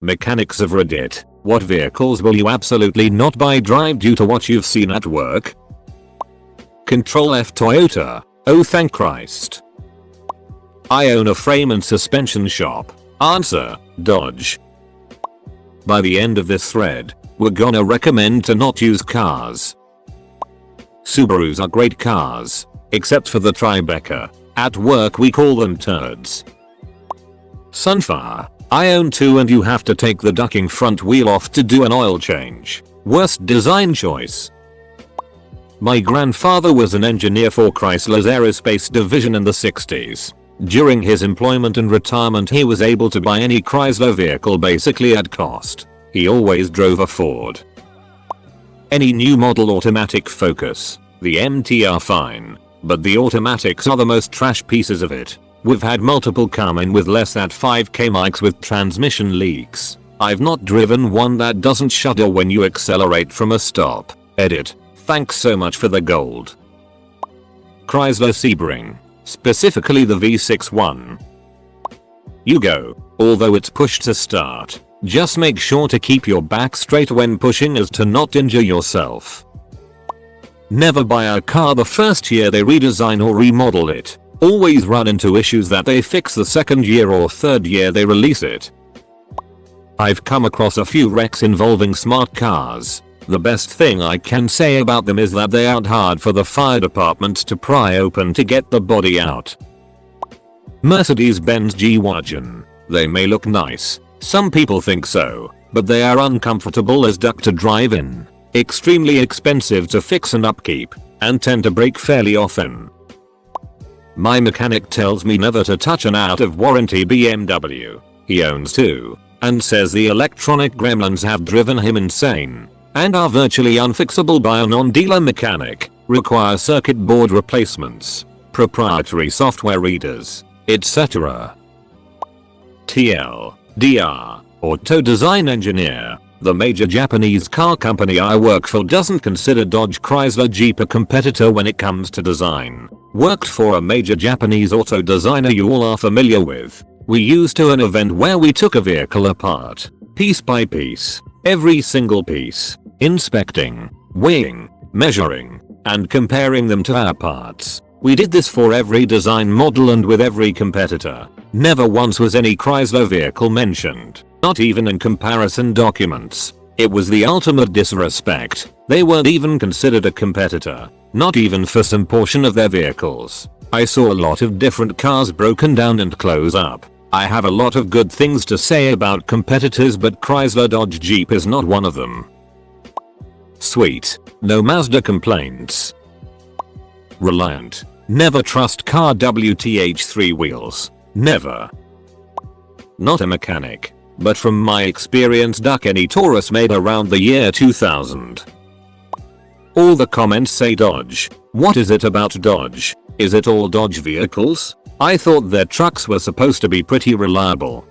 Mechanics of Reddit. What vehicles will you absolutely not buy drive due to what you've seen at work? Control F Toyota. Oh thank Christ. I own a frame and suspension shop. Answer, Dodge. By the end of this thread, we're gonna recommend to not use cars. Subarus are great cars, except for the Tribeca. At work we call them turds. Sunfire. I own two and you have to take the ducking front wheel off to do an oil change. Worst design choice. My grandfather was an engineer for Chrysler's aerospace division in the 60s. During his employment and retirement he was able to buy any Chrysler vehicle basically at cost. He always drove a Ford. Any new model automatic Focus. The MT are fine, but the automatics are the most trash pieces of it. We've had multiple come in with less than 5k mics with transmission leaks. I've not driven one that doesn't shudder when you accelerate from a stop. Edit. Thanks so much for the gold. Chrysler Sebring. Specifically the V6 one. You go. Although it's pushed to start, just make sure to keep your back straight when pushing as to not injure yourself. Never buy a car the first year they redesign or remodel it. Always run into issues that they fix the second year or third year they release it. I've come across a few wrecks involving smart cars. The best thing I can say about them is that they aren't hard for the fire department to pry open to get the body out. Mercedes-Benz G-Wagon. They may look nice. Some people think so, but they are uncomfortable as duck to drive in, extremely expensive to fix and upkeep, and tend to break fairly often. My mechanic tells me never to touch an out of warranty BMW. He owns two, and says the electronic gremlins have driven him insane, and are virtually unfixable by a non-dealer mechanic, require circuit board replacements, proprietary software readers, etc. TL. DR. Auto design engineer. The major Japanese car company I work for doesn't consider Dodge Chrysler Jeep a competitor when it comes to design. Worked for a major Japanese auto designer you all are familiar with. We used to an event where we took a vehicle apart, piece by piece, every single piece, inspecting, weighing, measuring, and comparing them to our parts. We did this for every design model and with every competitor. Never once was any Chrysler vehicle mentioned, not even in comparison documents. It was the ultimate disrespect. They weren't even considered a competitor, not even for some portion of their vehicles. I saw a lot of different cars broken down and close up. I have a lot of good things to say about competitors, but Chrysler Dodge Jeep is not one of them. Sweet. No Mazda complaints. Reliant. Never trust car WTH3 wheels. Never. Not a mechanic, but from my experience duck any Taurus made around the year 2000. All the comments say Dodge. What is it about Dodge? Is it all Dodge vehicles? I thought their trucks were supposed to be pretty reliable.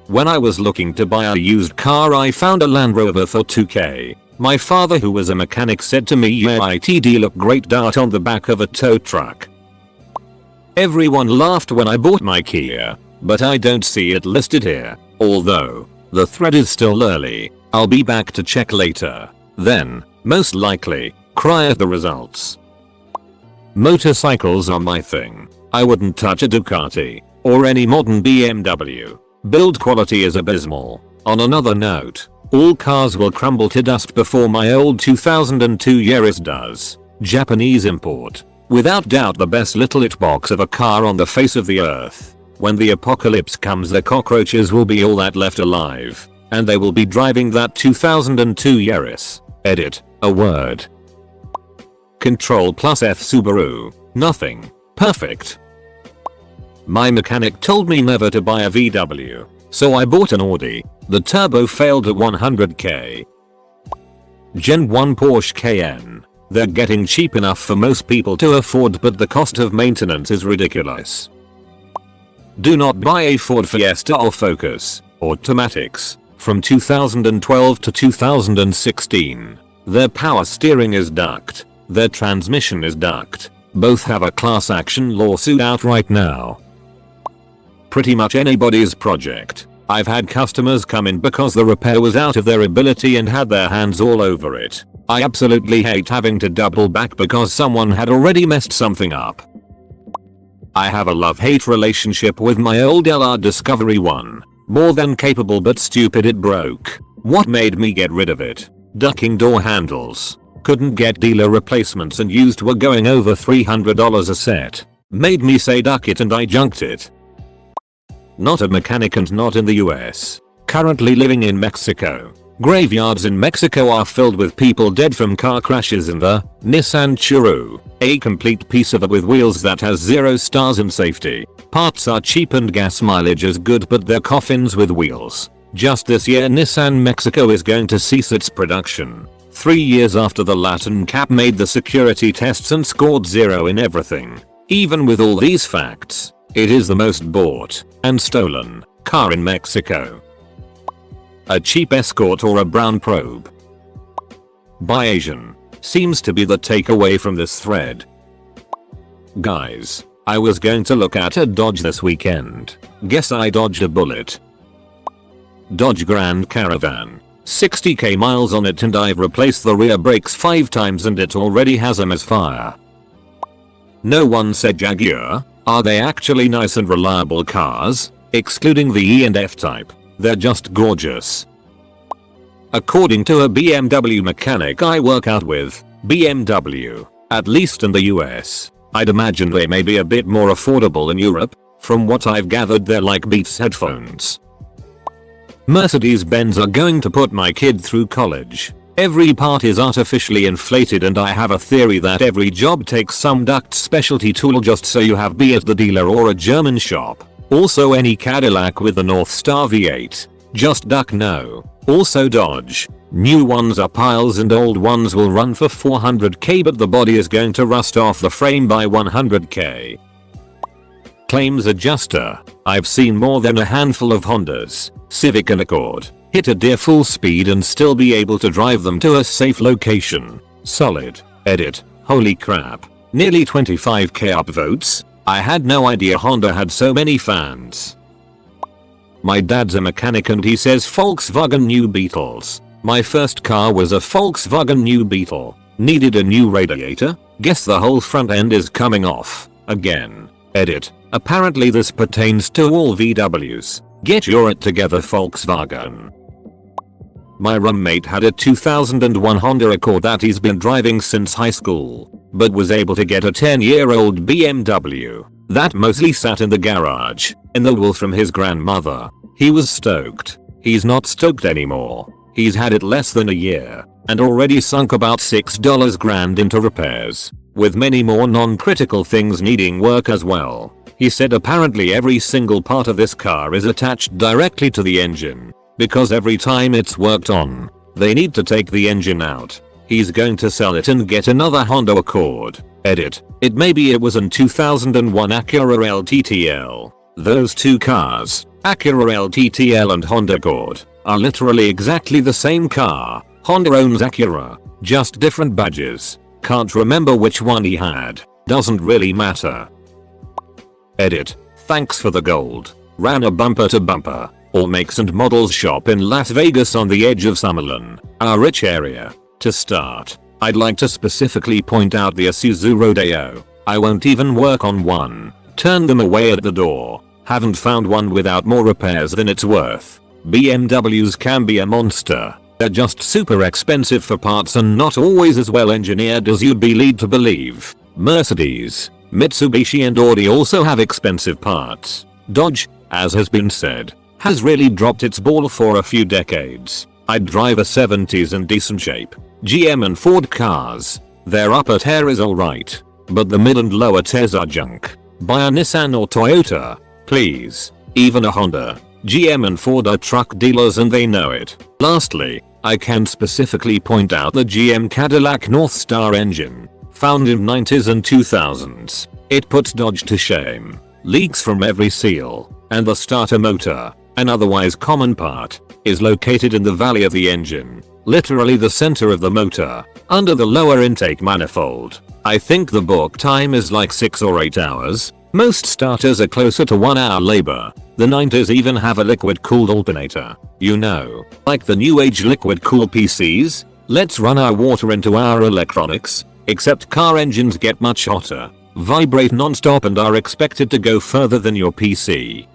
When I was looking to buy a used car I found a Land Rover for 2k. My father, who was a mechanic, said to me, "Yeah, it'd look great dart on the back of a tow truck." Everyone laughed when I bought my Kia, but I don't see it listed here. Although, the thread is still early, I'll be back to check later. Then, most likely, cry at the results. Motorcycles are my thing. I wouldn't touch a Ducati, or any modern BMW. Build quality is abysmal. On another note, all cars will crumble to dust before my old 2002 Yaris does. Japanese import. Without doubt the best little it box of a car on the face of the earth. When the apocalypse comes the cockroaches will be all that left alive, and they will be driving that 2002 Yaris. Edit. A word. Control plus F Subaru. Nothing. Perfect. My mechanic told me never to buy a VW, so I bought an Audi. The turbo failed at 100k. Gen 1 Porsche Cayenne. They're getting cheap enough for most people to afford, but the cost of maintenance is ridiculous. Do not buy a Ford Fiesta or Focus, automatics, from 2012 to 2016. Their power steering is ducked. Their transmission is ducked. Both have a class action lawsuit out right now. Pretty much anybody's project. I've had customers come in because the repair was out of their ability and had their hands all over it. I absolutely hate having to double back because someone had already messed something up. I have a love-hate relationship with my old LR Discovery 1. More than capable but stupid, it broke. What made me get rid of it? Ducking door handles. Couldn't get dealer replacements and used were going over $300 a set. Made me say duck it and I junked it. Not a mechanic and not in the US. Currently living in Mexico. Graveyards in Mexico are filled with people dead from car crashes in the Nissan Churu, a complete piece of it with wheels that has 0 stars in safety. Parts are cheap and gas mileage is good, but they're coffins with wheels. Just this year Nissan Mexico is going to cease its production. 3 years after the Latin Cap made the security tests and scored 0 in everything. Even with all these facts, it is the most bought and stolen car in Mexico. A cheap Escort or a brown probe? Buy Asian. Seems to be the takeaway from this thread. Guys, I was going to look at a Dodge this weekend. Guess I dodged a bullet. Dodge Grand Caravan. 60k miles on it and I've replaced the rear brakes 5 times and it already has a misfire. No one said Jaguar. Are they actually nice and reliable cars? Excluding the E and F type, they're just gorgeous. According to a BMW mechanic I work out with, BMW, at least in the US, I'd imagine they may be a bit more affordable in Europe. From what I've gathered they're like Beats headphones. Mercedes-Benz are going to put my kid through college. Every part is artificially inflated and I have a theory that every job takes some duct specialty tool just so you have be at the dealer or a German shop. Also any Cadillac with the North Star V8. Just duck no. Also Dodge. New ones are piles and old ones will run for 400k but the body is going to rust off the frame by 100k. Claims adjuster. I've seen more than a handful of Hondas, Civic and Accord hit a deer full speed and still be able to drive them to a safe location. Solid. Edit. Holy crap. Nearly 25k upvotes. I had no idea Honda had so many fans. My dad's a mechanic and he says Volkswagen New Beetles. My first car was a Volkswagen New Beetle. Needed a new radiator? Guess the whole front end is coming off. Again. Edit. Apparently this pertains to all VWs. Get your it together Volkswagen. My roommate had a 2001 Honda Accord that he's been driving since high school, but was able to get a 10-year-old BMW that mostly sat in the garage in the will from his grandmother. He was stoked. He's not stoked anymore. He's had it less than a year and already sunk about $6 grand into repairs, with many more non-critical things needing work as well. He said apparently every single part of this car is attached directly to the engine, because every time it's worked on, they need to take the engine out. He's going to sell it and get another Honda Accord. Edit. Maybe it was an 2001 Acura LTTL. Those two cars, Acura LTTL and Honda Accord, are literally exactly the same car. Honda owns Acura, just different badges. Can't remember which one he had. Doesn't really matter. Edit. Thanks for the gold. Ran a bumper to bumper, all makes and models shop in Las Vegas on the edge of Summerlin, a rich area. To start, I'd like to specifically point out the Isuzu Rodeo. I won't even work on one. Turn them away at the door. Haven't found one without more repairs than it's worth. BMWs can be a monster. They're just super expensive for parts and not always as well engineered as you'd be led to believe. Mercedes, Mitsubishi and Audi also have expensive parts. Dodge, as has been said, has really dropped its ball for a few decades. I'd drive a 70s in decent shape. GM and Ford cars. Their upper tier is alright, but the mid and lower tiers are junk. Buy a Nissan or Toyota, please. Even a Honda. GM and Ford are truck dealers and they know it. Lastly, I can specifically point out the GM Cadillac North Star engine, found in 90s and 2000s. It puts Dodge to shame. Leaks from every seal, and the starter motor, an otherwise common part, is located in the valley of the engine, literally the center of the motor, under the lower intake manifold. I think the book time is like 6 or 8 hours. Most starters are closer to 1 hour labor. The 90s even have a liquid cooled alternator. You know, like the new age liquid cool PCs? Let's run our water into our electronics, except car engines get much hotter, vibrate non-stop and are expected to go further than your PC.